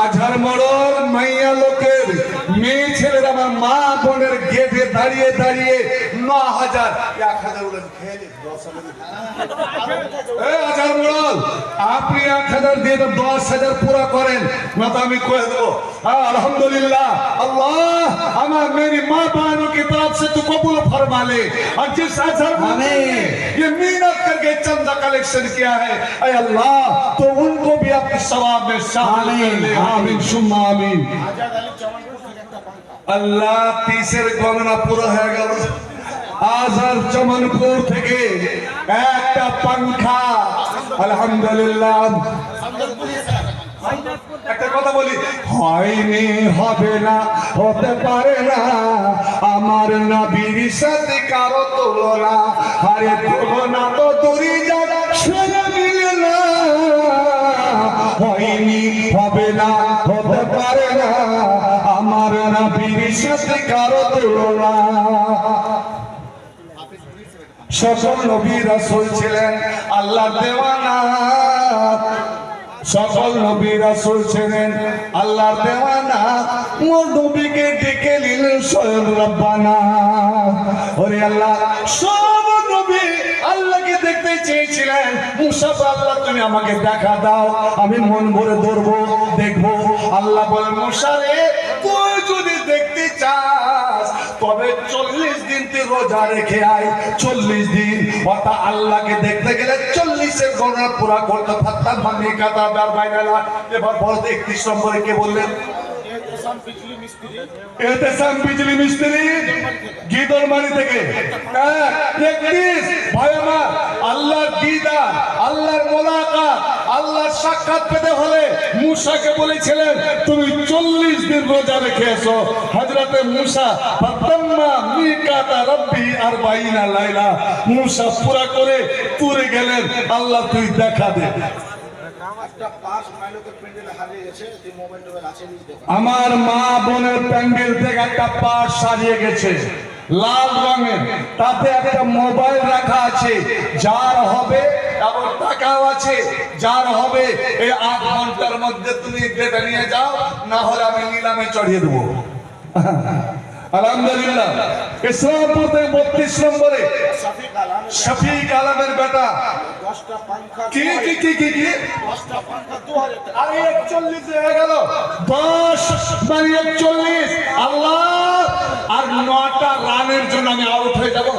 আঝার মোড়ল মাইয়া লোকের মেয়ে ছেলের আমার মা বোনের গেটে দাঁড়িয়ে দাঁড়িয়ে ৯,০০০ ১,০০০ বলেন খেলে ১০,০০০ আঝার মোড়ল আপনি ১,০০০ দিয়ে ১০,০০০ পুরা করেন না তো আমি কয়ে দেবো अल्हम्दुलिल्लाह अल्लाह हमार मेरी माँ बहनों की तरफ से तू कबूल फरमा ले और जिस अजहर ने ये मेहनत करके चंदा कलेक्शन किया है ऐ अल्लाह तो उनको भी अपने सवाब में शामिल कर ले आमीन सुम्मा आमीन अल्लाह तीसरे गणना पूरा है गल आजहर चमनपुर থেকে একটা পাংখা আলহামদুলিল্লাহ একটা কথা বলি হয়নি হবে না হতে পারে না আমার নবীর সাথে কারো তুলনা আরে তুলনা তো দূরে যারা সেরা মিলে না হয়নি হবে না হতে পারে না আমার নবীর সাথে কারো তুলনা সকল নবী রাসূল ছিলেন আল্লাহর দেওয়ানা সকল নবী রাসূল ছিলেন আল্লাহর দেওয়ানা মোর নবীকে ডেকে নিলেন স্বয়ং রব্বানা ওরে আল্লাহ সব নবী আল্লাহকে দেখতে চেয়েছিলেন মুসা আল্লাহ তুমি আমাকে দেখা দাও আমি মন ভরে ধরবো দেখবো আল্লাহ বলেন মুসা রে তুই যদি দেখতে চাস তবে 40 দিন তুই রোজা রেখে আয় 40 দিন অর্থাৎ আল্লাহকে দেখতে গেলে 40 এর গণনা পুরা করতে পারতাম আমি কথা আর বাইনালা এবার বড় 31 নম্বরে কে বললেন এহতেসাম বিজলি মিস্ত্রি গিদরমারি থেকে 31 ভাই আমার আল্লাহর দিদার আল্লাহর মোলাকাত আল্লাহর সাক্ষাৎ পেতে হলে মুসাকে বলেছিলেন তুমি 40 দিন রোজা রেখে এসো হযরতে মুসা ফাতাম্মা মিকাতা রব্বি 40 লাইলা মুসা পুরা করে তুরে গেলেন আল্লাহ তুই দেখা দে আমার মা বোনের প্যান্ডেল থেকে একটা পাশ সাজিয়ে গেছে লাল রঙের তাতে একটা মোবাইল রাখা আছে যার হবে এবং টাকাও আছে যার হবে এই ৮ ঘন্টার মধ্যে তুমি এটা নিয়ে যাও না হলে আমি নিলামে চড়িয়ে দেবো আলহামদুলিল্লাহ ইসলামপুর থেকে 32 নম্বরে শফিক আলমের বেটা 10টা পাংখা কি 10টা পাংখা 2000 টাকা আরে 41 হয়ে গেল 10 মানে 41 আল্লাহ আর 9টা রানের জন্য আমি আউট হয়ে যাব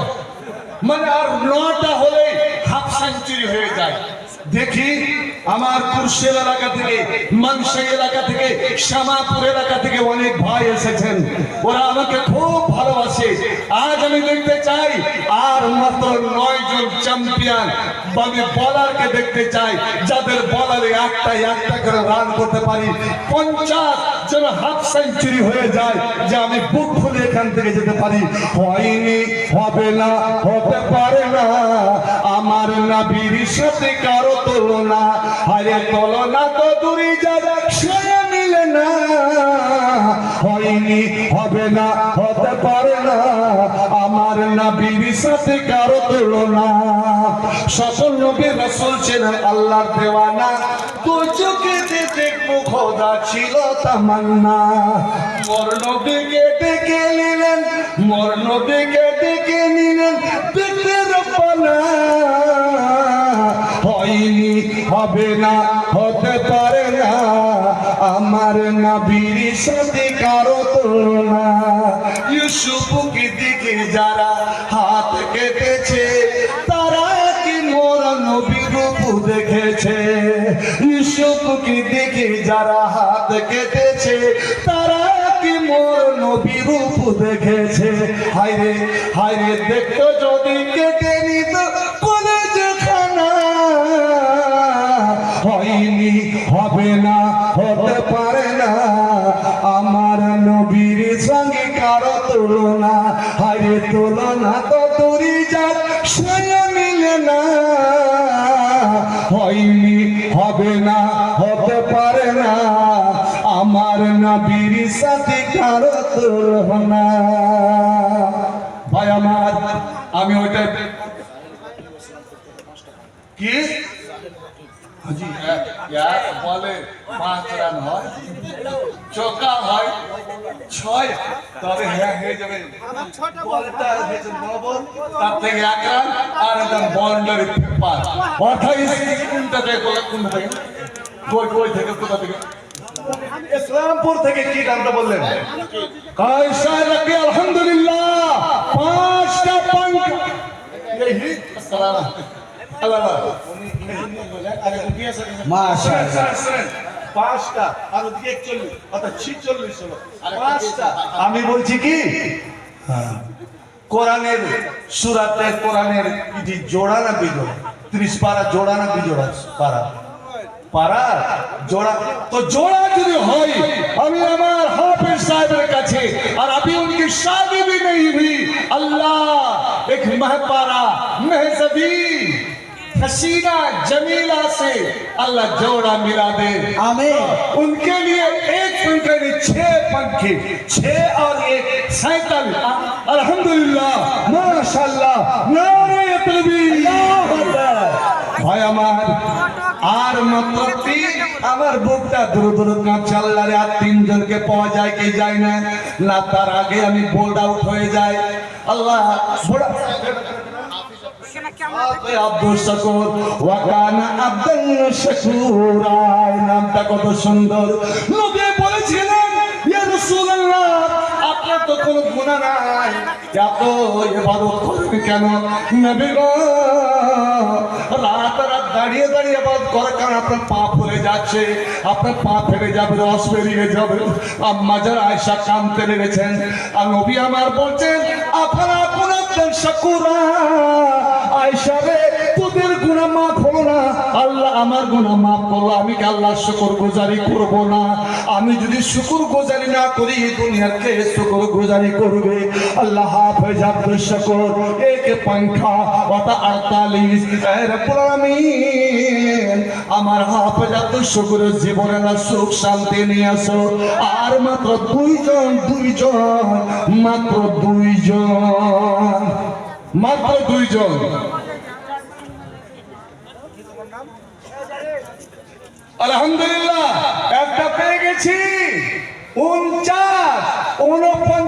মানে আর 9টা হলেই হাফ সেঞ্চুরি হয়ে যায় দেখি আমার কুরশেল এলাকা থেকে মানসাই এলাকা থেকে শ্যামাপুর এলাকা থেকে অনেক ভাই এসেছেন ওরা আমাকে খুব ভালোবাসে আজ আমি দেখতে চাই আর মাত্র 9 জন চ্যাম্পিয়ন আমি বলারকে দেখতে চাই যাদের বলারে একটা করে রান করতে পারি 50 যেন হাফ সেঞ্চুরি হয়ে যায় যে আমি বুক খুলে এখান থেকে যেতে পারি হয়নি হবে না হতে পারে না আমার নবীর সাথে কারো তুলনা আরে তুলনা তো দূরে যাবে সে মিলে না হয়নি হবে না হতে পারে না আমার নবীর সাথে কারো তুলনা সকল নবী রাসূল ছিলেন আল্লাহর দেওয়ানা তো চোখে দেখবো খোদা ছিল তামান্না মোর নবীকে ডেকে নিলেন মোর নবীকে ডেকে নিলেন দেখতে রব্বানা হয়নি হবে না হতে পারে না আমার নবীর সাথে কারো তুলনা ইউসুফকে দিকে যারা হাত কেটেছে তারা কি মোর নবীর রূপ দেখেছে ইউসুফকে দিকে যারা হাত কেটেছে তারা কি মোর নবীর রূপ দেখেছে হায়রে দেখতো যদি কেটে নিত কলেজখানা হয়নি হবে না হতে পারে না আমার নবীর সঙ্গে কারো তুলনা হায়রে তুলনা তো দূরে যাক সে মিলে না হয়নি হবে না হতে পারে না আমার নবীর সাথে কারো তুলনা ভাই আমার আমি ওইটা কি জি বলে 5 রান হয়, চৌকা হয় 6, তবে হ্যাঁ হয়ে যাবে বলটা হয়েছে 9 বল, তার থেকে 1 রান আর একদম বাউন্ডারি পার। অর্থাৎ কোনটা থেকে কোনটা থেকে কই থেকে কোথা থেকে? ইসলামপুর থেকে। কি নামটা বললেন? কায়সা রাখি আলহামদুলিল্লাহ 5টা পয়েন্ট। এই আসসালাম আল্লাহ উনি ইঞ্জিনিয়ার বলেন আর উনি আছে মাশাআল্লাহ 5টা আর ওদিকে 41 অর্থাৎ 46 হলো 5টা। আমি বলছি কি কোরআনের সূরাতে কোরআনের কি জোড়া না বিজোড়া? 30 পারা জোড়া না বিজোড়া? পারা জোড়া। तो जोड़ा যদি হয় আমি আমার হাফেজ সাহেবের কাছে, আর अभी उनकी शादी भी नहीं हुई, अल्लाह एक महपारा महजबी हसीना जमीला से अल्लाह जोड़ा मिला दे, आमीन। उनके लिए एक पंखे में 6 पंखे, 6 और 1 47। अल्हम्दुलिल्लाह माशाअल्लाह नारे तकबीर भाई আমার আর মাত্র 3। আমার বুকটা দূর দূর কাঁপছে আল্লাহ রে। আর 3 জনকে পাওয়া যায় কি যায় না? না তার আগে আমি বোল্ড আউট হয়ে যাই। আল্লাহ বড় আব্দুল শাকুর ওয়াকানা আব্দুল শাকুরা, নামটা কত সুন্দর। নবী বলেছিলেন ইয়া রাসূলুল্লাহ আপনার তো কোনো গুনাহ নাই, এত ইবাদত করেন কেন? নবী গো রাত রাত দাঁড়িয়ে দাঁড়িয়ে ইবাদত করার কারণে আপনার পা ফুলে যাচ্ছে, আপনার পা ফেলে যাবে, রস বেরিয়ে যাবে। আম্মা যারা আয়েশা কাঁদতে লেগেছেন, আর নবী আমার বলছেন আফালা কুনাতুন শাকুরা, আয়েশা রে তোদের গুনাহ মাফ হলো না, আল্লাহ আমার গুনাহ মাফ করলো, আমি কি আল্লাহর শুকরগুজারি করব না? আমি যদি শুকরগুজারি না করি দুনিয়ার কে শুকরগুজারি করবে? আল্লাহ হাফেজ আব্দুল শাকুর এক পাঙ্খা ওটা 48। এ রব্বুল আলামিন আমার হাফেজ আব্দুল শাকুরের জীবনে না সুখ শান্তি নিয়ে আসো। আর মাত্র 2 জন মাত্র 2 জন, মাত্র 2 জন। আলহামদুলিল্লাহ একটা পেয়ে গেছি 49